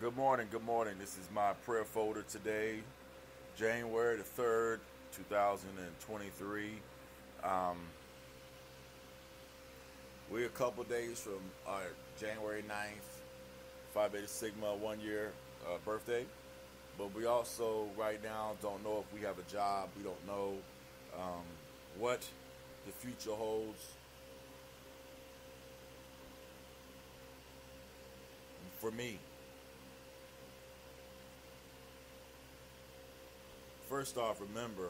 Good morning, good morning. This is my prayer folder today, January the 3rd, 2023. Um, we're a couple days from our January 9th, Phi Beta Sigma 1 year birthday. But we also, right now, don't know if we have a job. We don't know um, what the future holds for me. First off, remember,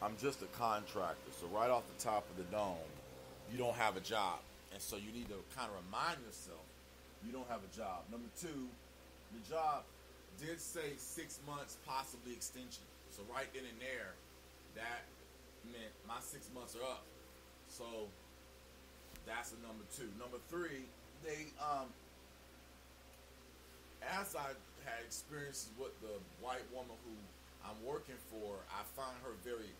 I'm just a contractor. So right off the top of the dome, you don't have a job. And so you need to kind of remind yourself you don't have a job. Number two, the job did say 6 months, possibly extension. So right then and there, that meant my 6 months are up. So that's a number two. Number three, they as I had experiences with the white woman who I'm working for, I find her very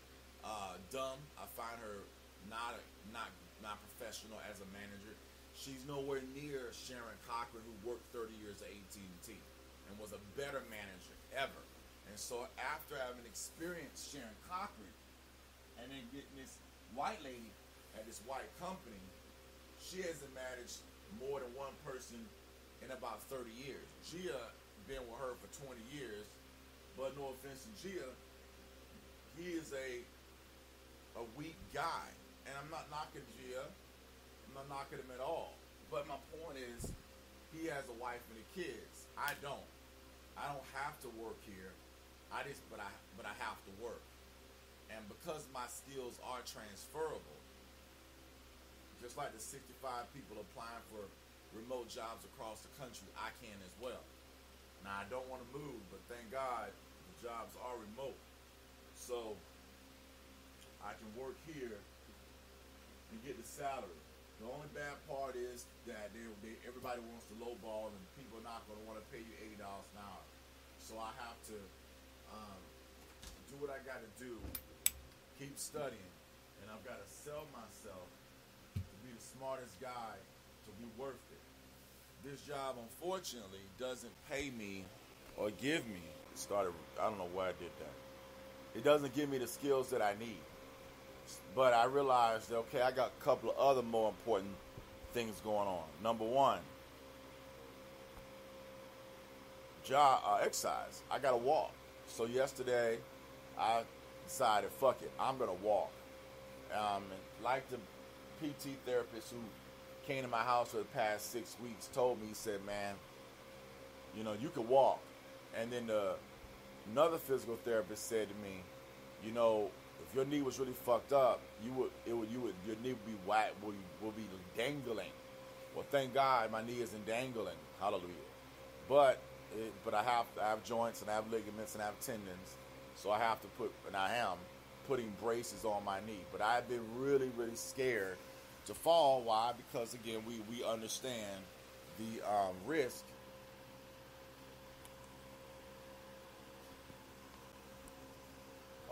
dumb. I find her not not professional as a manager. She's nowhere near Sharon Cochran, who worked 30 years at AT&T and was a better manager ever. And so after having experienced Sharon Cochran and then getting this white lady at this white company, she hasn't managed more than one person in about 30 years. Gia been with her for 20 years, but no offense to Gia, he is a weak guy. And I'm not knocking Gia. I'm not knocking him at all. But my point is, he has a wife and the kids. I don't. I don't have to work here. But I have to work. And because my skills are transferable, just like the 65 people applying for remote jobs across the country, I can as well. Now, I don't want to move, but thank God the jobs are remote. So I can work here and get the salary. The only bad part is that everybody wants to lowball, and people are not going to want to pay you $80 an hour. So I have to do what I got to do, keep studying, and I've got to sell myself to be the smartest guy to be worth it. This job, unfortunately, doesn't pay me or give me. I don't know why I did that. It doesn't give me the skills that I need. But I realized that, okay, I got a couple of other more important things going on. Number one, exercise. I got to walk. So yesterday, I decided, fuck it, I'm going to walk. Like the PT therapist who came to my house for the past 6 weeks told me, he said, man, you could walk. And then another physical therapist said to me, if your knee was really fucked up, your knee would be whack, will be dangling. Well, thank God my knee isn't dangling. Hallelujah. But I have joints and I have ligaments and I have tendons, so I have to I am putting braces on my knee. But I've been really, really scared to fall. Why? Because again, we understand the risk.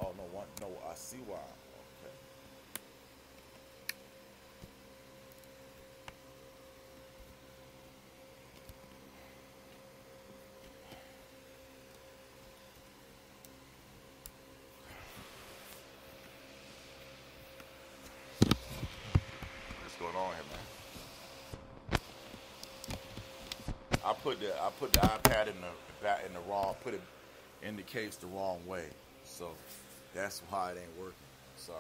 Oh no, I see why. Okay. What's going on here, man? I put the iPad in the wrong, put it in the case the wrong way, so that's why it ain't working. Sorry.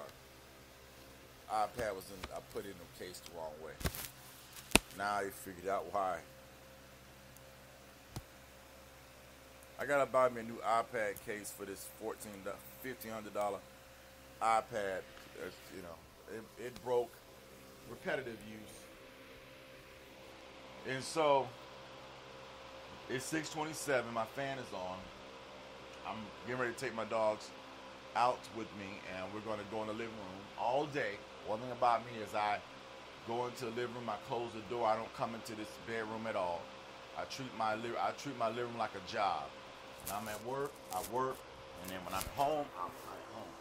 iPad I put it in the case the wrong way. Now I figured out why. I gotta buy me a new iPad case for this $1,500 iPad. It broke, repetitive use, and so it's 6:27. My fan is on. I'm getting ready to take my dogs out with me, and we're going to go in the living room all day. One thing about me is I go into the living room, I close the door, I don't come into this bedroom at all. I treat my living room like a job. When I'm at work, I work, and then when I'm home, I'm at home.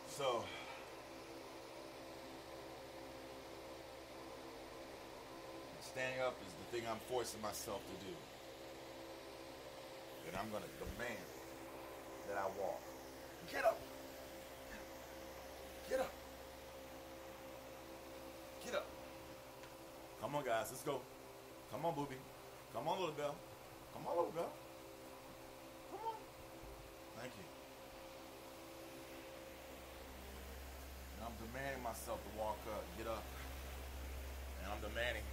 So Standing up is the thing I'm forcing myself to do. And I'm going to demand that I walk. Get up. Get up. Get up. Come on, guys. Let's go. Come on, booby. Come on, little bell. Come on, little bell. Come on. Thank you. And I'm demanding myself to walk up, get up. And I'm demanding.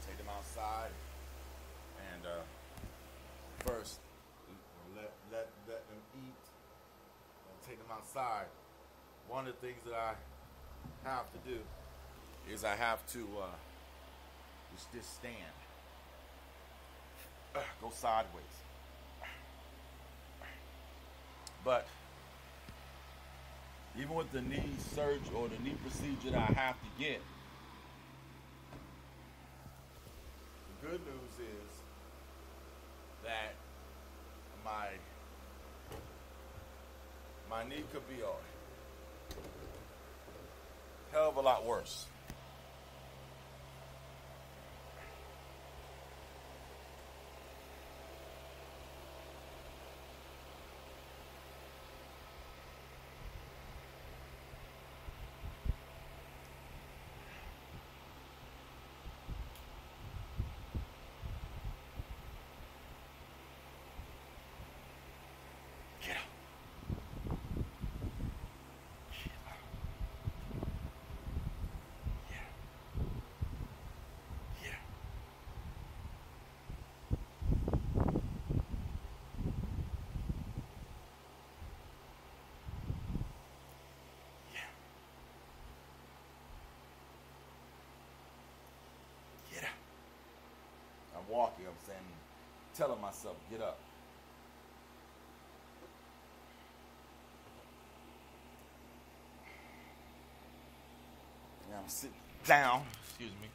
Take them outside. And first, let them eat. And take them outside. One of the things that I have to do is I have to just stand. Go sideways. But even with the knee surgery or the knee procedure that I have to get, the good news is that my knee could be a hell of a lot worse. Walking, I'm saying, telling myself, get up. Now I'm sitting down, excuse me.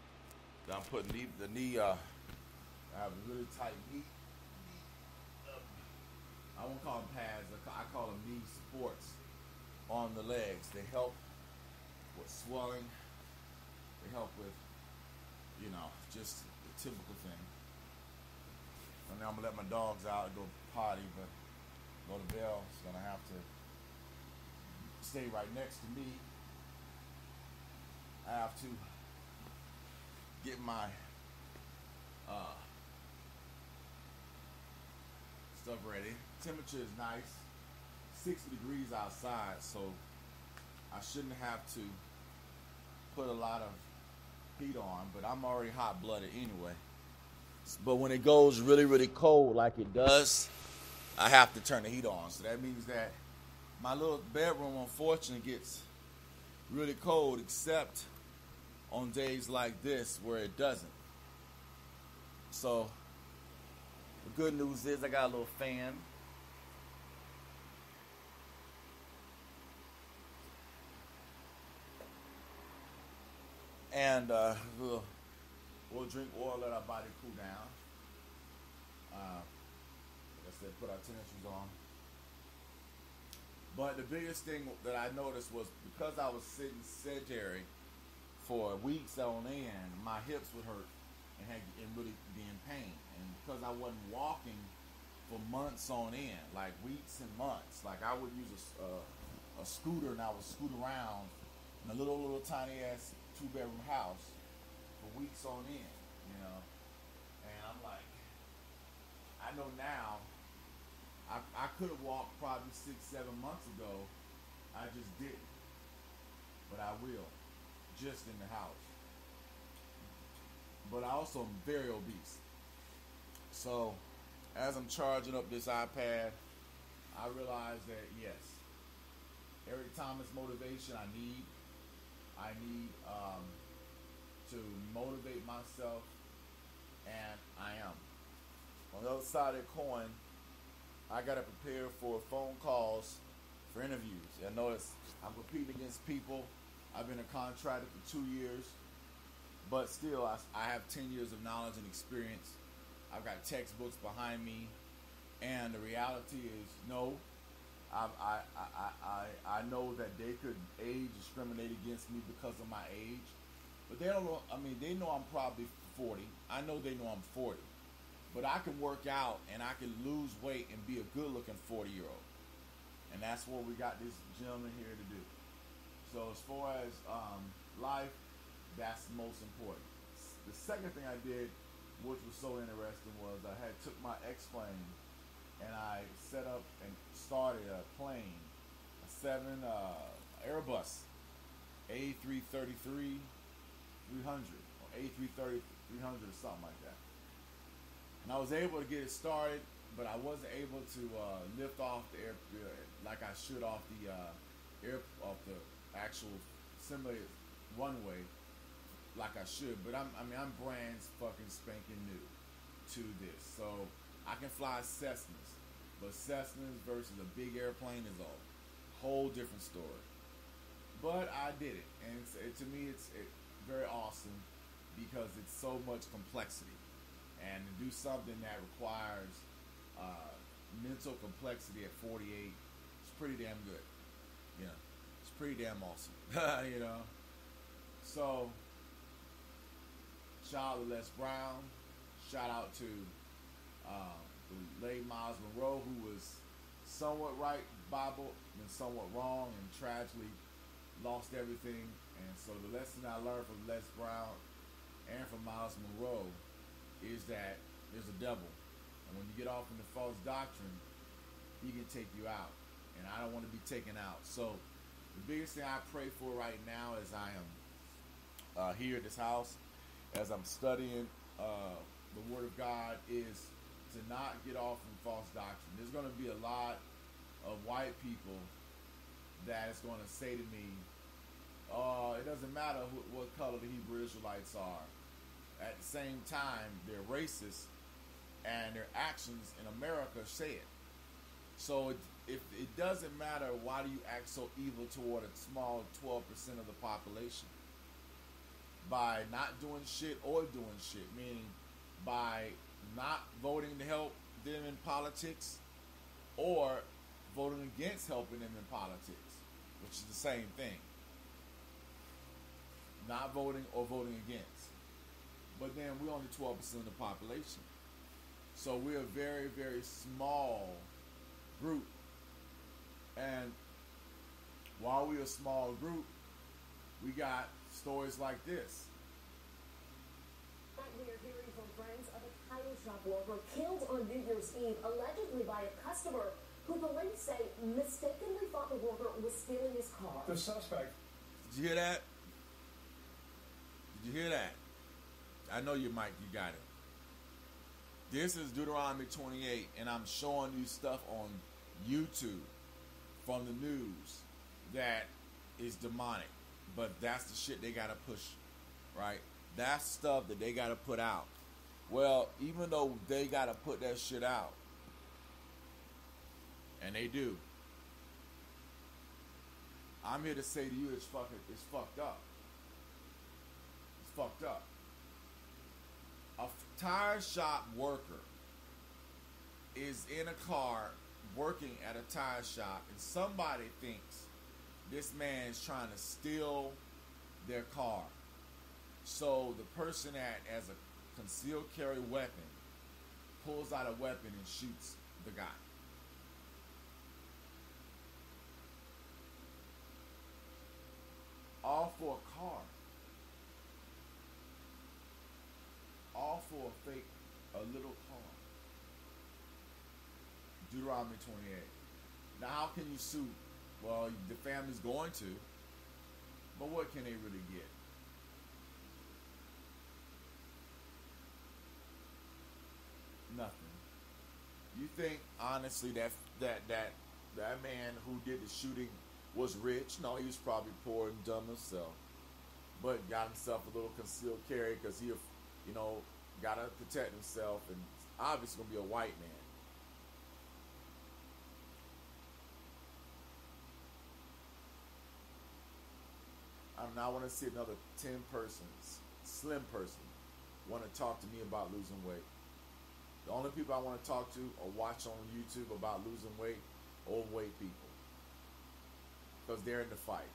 I'm putting the knee, I have a really tight knee. I won't call them pads, I call them knee supports on the legs. They help with swelling. They help with, just the typical thing. And now I'm going to let my dogs out and go potty, but Little Bell is going to have to stay right next to me. I have to get my stuff ready. Temperature is nice, 60 degrees outside, so I shouldn't have to put a lot of heat on, but I'm already hot-blooded anyway. But when it goes really, really cold like it does, I have to turn the heat on. So that means that my little bedroom, unfortunately, gets really cold, except on days like this where it doesn't. So the good news is I got a little fan. And we'll drink oil, let our body cool down. Like I said, put our tennis shoes on. But the biggest thing that I noticed was because I was sitting sedentary for weeks on end, my hips would hurt and really be in pain. And because I wasn't walking for months on end, like weeks and months, like I would use a scooter and I would scoot around in a little tiny ass 2-bedroom house for weeks on end, and I'm like, I know now I could have walked probably 6-7 months ago. I just didn't, but I will, just in the house. But I also am very obese, so as I'm charging up this iPad, I realize that yes, Eric Thomas motivation I need to motivate myself, and I am. On the other side of the coin, I got to prepare for phone calls for interviews. I notice I'm competing against people. I've been a contractor for 2 years, but still I have 10 years of knowledge and experience. I've got textbooks behind me, and the reality is no. I know that they could age discriminate against me because of my age, But they don't know. I mean, they know I'm probably 40. I know they know I'm 40. But I can work out and I can lose weight and be a good-looking 40-year-old. And that's what we got this gentleman here to do. So as far as life, that's the most important. The second thing I did, which was so interesting, was I had took my X-Plane and I set up and started a plane, a 7 Airbus A330 or A330 300 or something like that. And I was able to get it started, but I wasn't able to lift off the air like I should off the off the actual simulated runway like I should. But I'm brand fucking spanking new to this, so I can fly Cessnas, but Cessnas versus a big airplane is a whole different story. But I did it, and to me, it's very awesome because it's so much complexity, and to do something that requires mental complexity at 48, it's pretty damn good. Yeah, it's pretty damn awesome. You know. So, shout out to Les Brown. Shout out to the late Miles Monroe, who was somewhat right Bible and somewhat wrong, and tragically lost everything. And so the lesson I learned from Les Brown and from Miles Monroe is that there's a devil, and when you get off into false doctrine, he can take you out, and I don't want to be taken out. So the biggest thing I pray for right now as I am here at this house, as I'm studying the Word of God, is to not get off in false doctrine. There's going to be a lot of white people that is going to say to me, it doesn't matter what color the Hebrew Israelites are. At the same time, they're racist, and their actions in America say it. So if it doesn't matter, why do you act so evil toward a small 12% of the population? By not doing shit or doing shit, meaning by not voting to help them in politics or voting against helping them in politics, which is the same thing. Not voting or voting against. But then we're only 12% of the population. So we're a very, very small group. And while we're a small group, we got stories like this. We are hearing from friends of a tire shop worker killed on New Year's Eve, allegedly by a customer who police say mistakenly thought the worker was stealing his car. The suspect. Did you hear that? Did you hear that? I know you might. You got it. This is Deuteronomy 28, and I'm showing you stuff on YouTube from the news that is demonic. But that's the shit they gotta push, right? That's stuff that they gotta put out. Well, even though they gotta put that shit out, and they do, I'm here to say to you, it's fucked up. It's fucked up. A tire shop worker is in a car working at a tire shop, and somebody thinks this man is trying to steal their car. So the person that has a concealed carry weapon pulls out a weapon and shoots the guy. All for a car. All for a little car. Deuteronomy 28. Now how can you sue? Well, the family's going to. But what can they really get? Nothing. You think honestly that man who did the shooting was rich? No, he was probably poor and dumb himself. But got himself a little concealed carry because he, got to protect himself, and obviously gonna be a white man. I want to see another 10 persons, slim person, want to talk to me about losing weight. The only people I want to talk to or watch on YouTube about losing weight, overweight people. Because they're in the fight.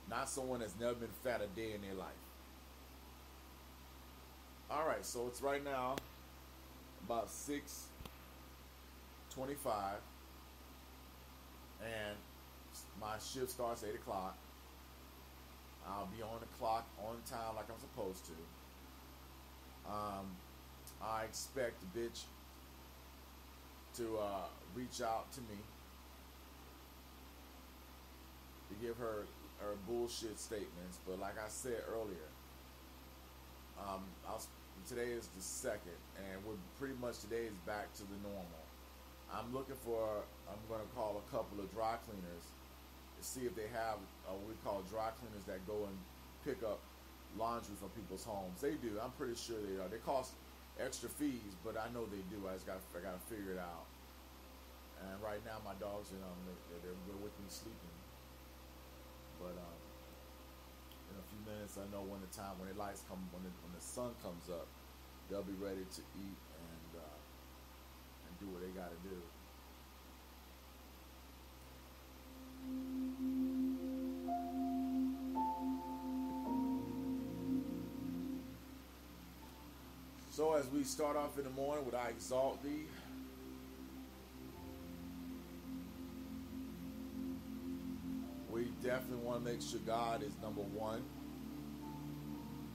not someone that's never been fat a day in their life. All right, so it's right now about 6:25, and my shift starts at 8 o'clock. I'll be on the clock on time like I'm supposed to. I expect the bitch to reach out to me to give her bullshit statements, but like I said earlier, today is the 2nd, and we're pretty much today is back to the normal. I'm going to call a couple of dry cleaners to see if they have what we call dry cleaners that go and pick up laundry from people's homes. They do. I'm pretty sure they are. They cost extra fees, but I know they do. I got to figure it out. And right now, my dogs, they're with me sleeping. But in a few minutes, I know when the lights come, when the sun comes up, they'll be ready to eat and do what they got to do. So as we start off in the morning with I exalt thee, we definitely want to make sure God is number one,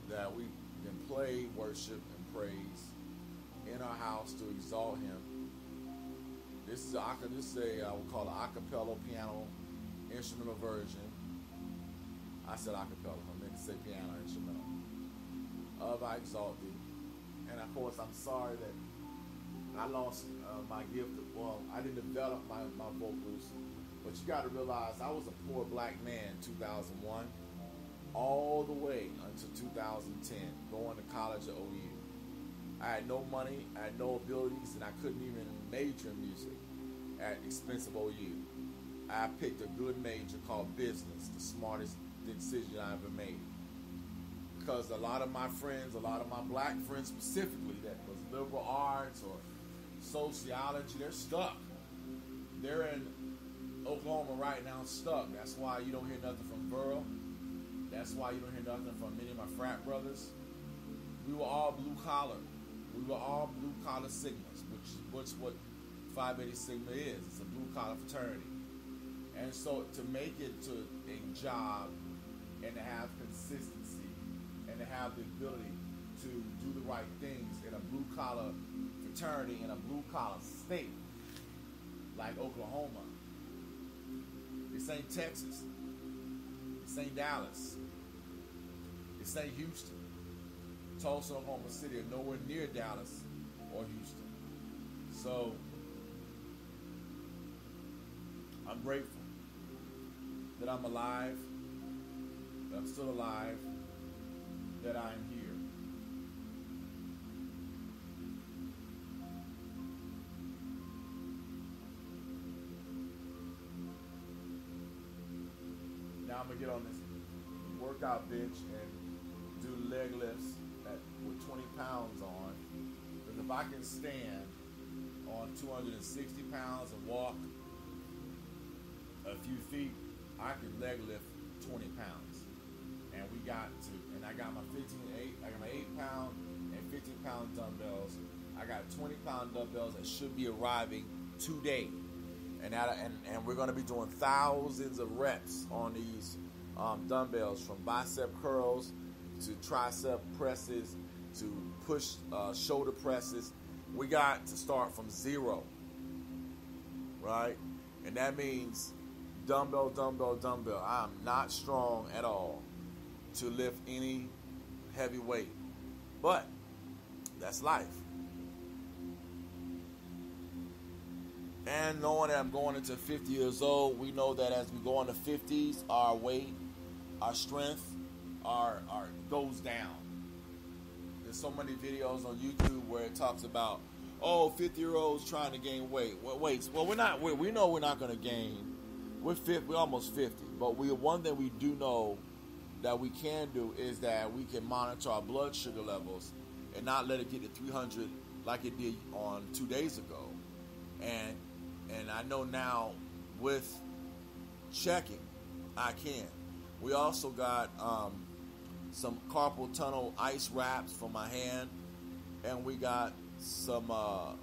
that we can play, worship, and praise in our house to exalt Him. This is we'll call it a acapella piano instrumental version. I said acapella, I meant to say piano instrumental of I exalt thee. And of course, I'm sorry that I lost my gift. Well, I didn't develop my vocals. But you got to realize I was a poor black man in 2001 all the way until 2010, going to college at OU. I had no money, I had no abilities, and I couldn't even major in music at expensive OU. I picked a good major called business, the smartest decision I ever made. Because a lot of my friends, a lot of my black friends specifically, that was liberal arts or sociology, they're stuck. They're in Oklahoma right now, stuck. That's why you don't hear nothing from Burl. That's why you don't hear nothing from many of my frat brothers. We were all blue collar. We were all blue collar Sigmas, which what Phi Beta Sigma is. It's a blue collar fraternity. And so to make it to a job and to have consistency and to have the ability to do the right things in a blue collar fraternity in a blue collar state like Oklahoma. This ain't Texas. This ain't Dallas. This ain't Houston. Tulsa, Oklahoma City are nowhere near Dallas or Houston. So I'm grateful that I'm alive, that I'm still alive, that I'm here. Now I'm going to get on this workout bench and do leg lifts with 20 pounds on. Because if I can stand on 260 pounds and walk a few feet, I can leg lift 20 pounds. And I got my 8-pound and 15-pound dumbbells. I got 20-pound dumbbells that should be arriving today. And we're going to be doing thousands of reps on these dumbbells, from bicep curls to tricep presses to push shoulder presses. We got to start from zero, right? And that means dumbbell. I'm not strong at all to lift any heavy weight, but that's life. And knowing that I'm going into 50 years old, we know that as we go into 50s, our weight, our strength, our goes down. There's so many videos on YouTube where it talks about, 50-year-olds trying to gain weight. Well, we're not. We know we're not going to gain. We're almost 50. But one thing we do know that we can do is that we can monitor our blood sugar levels and not let it get to 300 like it did on 2 days ago. And I know now with checking, I can. We also got some carpal tunnel ice wraps for my hand, and we got some a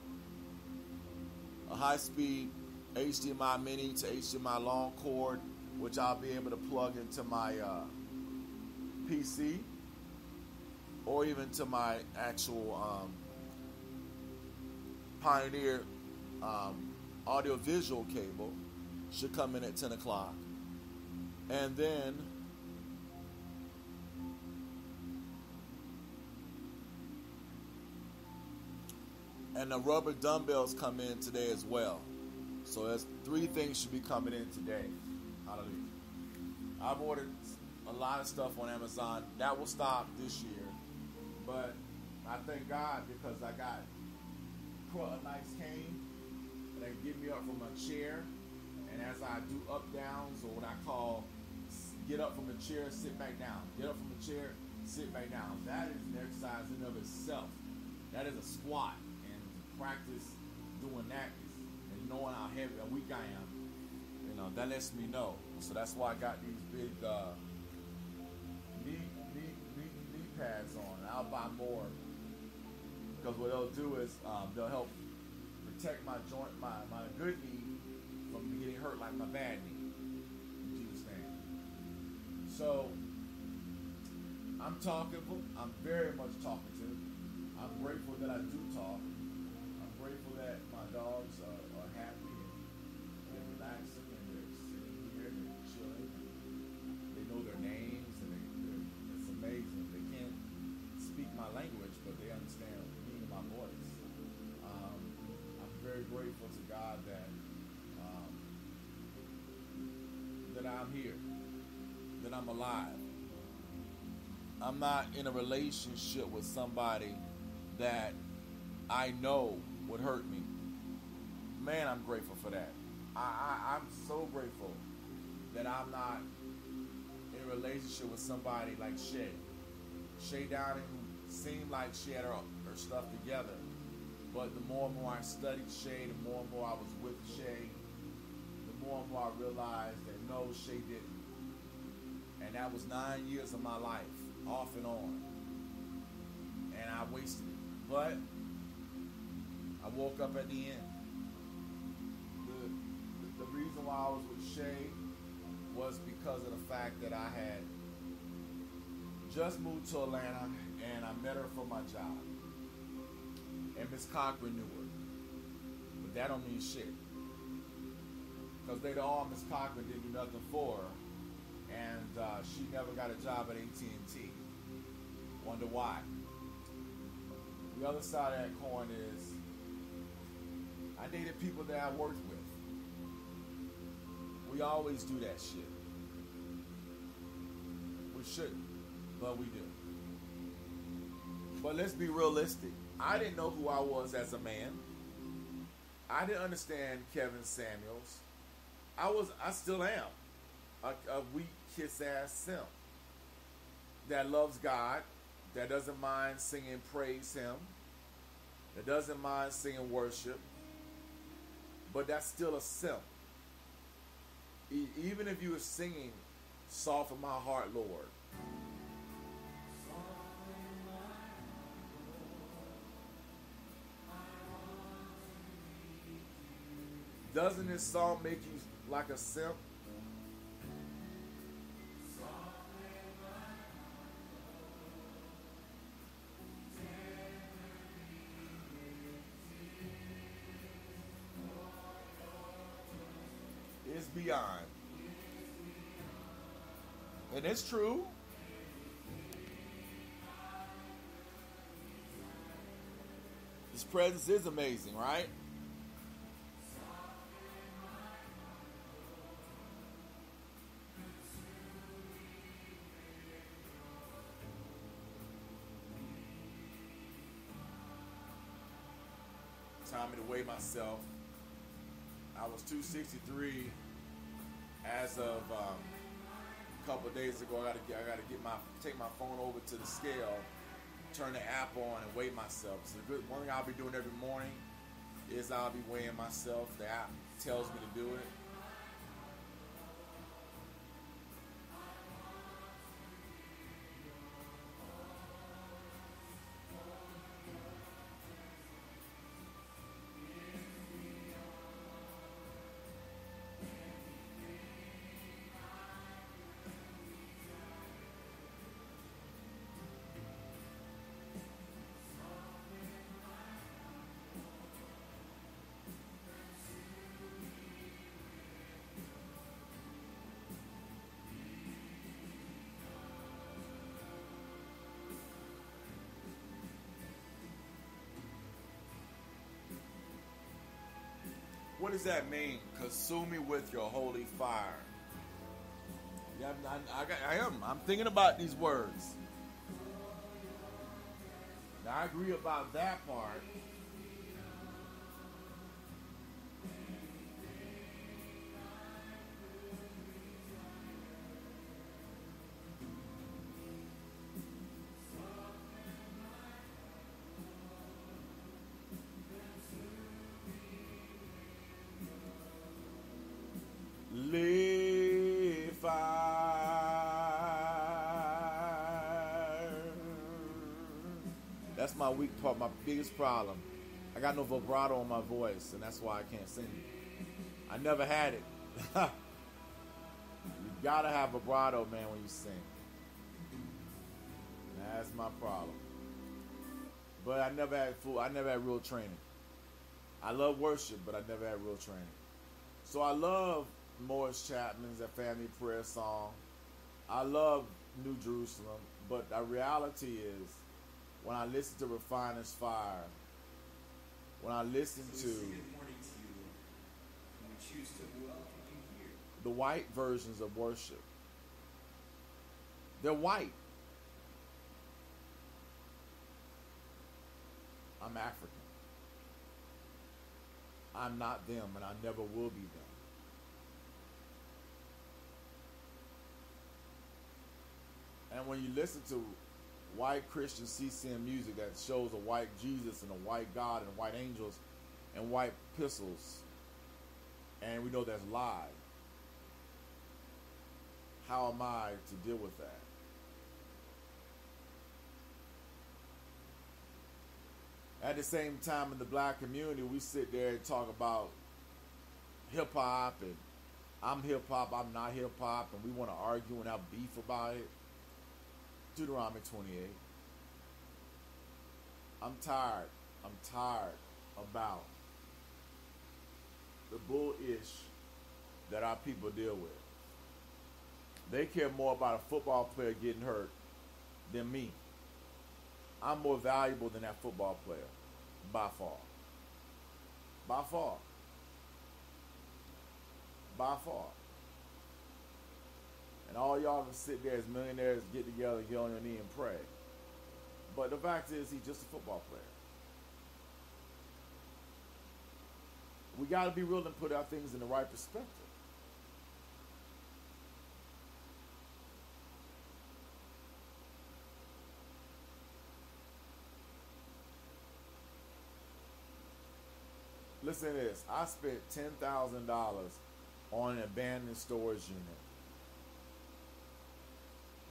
high-speed HDMI mini to HDMI long cord, which I'll be able to plug into my PC or even to my actual Pioneer audio-visual cable. Should come in at 10 o'clock. And then the rubber dumbbells come in today as well. So that's 3 things should be coming in today. Hallelujah. I've ordered a lot of stuff on Amazon. That will stop this year. But I thank God because I got a nice cane that can get me up from a chair. And as I do up downs, or what I call get up from the chair, sit back down. Get up from the chair, sit back down. That is an exercise in and of itself. That is a squat. And to practice doing that and knowing how heavy and weak I am, that lets me know. So that's why I got these big knee pads on. I'll buy more because what they'll do is they'll help protect my joint, my good knee from getting hurt like my bad knee. In Jesus' name. So I'm talkable. I'm very much talkative. I'm grateful that I do talk. I'm grateful that my dogs are happy and they're relaxing and they're sitting here and they're chilling. They know their names and it's amazing. They can't speak my language, but they understand the meaning of my voice. I'm very grateful to God that I'm here, that I'm alive. I'm not in a relationship with somebody that I know would hurt me. Man, I'm grateful for that. I'm so grateful that I'm not in a relationship with somebody like Shay. Shay Downing seemed like she had her stuff together. But the more and more I studied Shay, the more and more I was with Shay, the more and more I realized that no, Shay didn't. And that was 9 years of my life, off and on. And I wasted it. But I woke up at the end. The reason why I was with Shay was because of the fact that I had just moved to Atlanta and I met her for my job. And Miss Cochran knew her. But that don't mean shit. Because later on, Miss Cochran didn't do nothing for her. And she never got a job at AT&T. Wonder why. The other side of that coin is I dated people that I worked with. We always do that shit. We shouldn't, but we do. But let's be realistic. I didn't know who I was as a man. I didn't understand Kevin Samuels. I still am a weak kiss ass simp that loves God, that doesn't mind singing praise Him, that doesn't mind singing worship, but that's still a simp. Even if you were singing "Soften My Heart, Lord," doesn't this song make you like a simp? It's beyond. And it's true. His presence is amazing, right? Time me to weigh myself. I was 263 as of a couple of days ago. I gotta take my phone over to the scale, turn the app on, and weigh myself. So one thing I'll be doing every morning is I'll be weighing myself. The app tells me to do it. does that mean? Consume me with your holy fire. Yeah, I'm thinking about these words. Now, I agree about that part. Lay fire. That's my weak part, my biggest problem. I got no vibrato on my voice, and that's why I can't sing. I never had it. You gotta have vibrato, man, when you sing. That's my problem. But I never had real training. I love worship, but I never had real training. So I love Morris Chapman's A Family Prayer Song. I love New Jerusalem, but the reality is, when I listen to Refiner's Fire, when I listen to the white versions of worship, they're white. I'm African. I'm not them, and I never will be them. And when you listen to white Christian CCM music that shows a white Jesus and a white God and white angels and white epistles, and we know that's lie, how am I to deal with that? At the same time, in the black community, we sit there and talk about hip-hop, and I'm hip-hop, I'm not hip-hop, and we want to argue and have beef about it. Deuteronomy 28. I'm tired about the bull-ish that our people deal with. They care more about a football player getting hurt than me. I'm more valuable than that football player, by far. By far. By far. And all y'all can sit there as millionaires, get together, get on your knee and pray. But the fact is, he's just a football player. We got to be real and put our things in the right perspective. Listen to this. I spent $10,000 on an abandoned storage unit.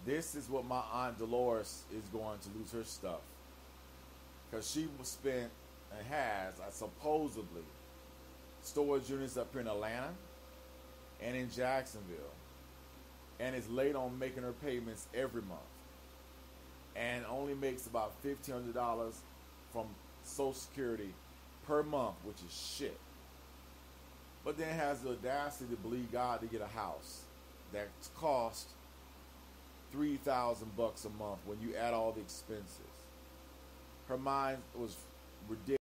This is what my Aunt Dolores is going to lose her stuff. Because she spent and has, supposedly, storage units up here in Atlanta and in Jacksonville. And is late on making her payments every month. And only makes about $1,500 from Social Security per month, which is shit. But then has the audacity to believe God to get a house that cost $3,000 a month when you add all the expenses. Her mind was ridiculous.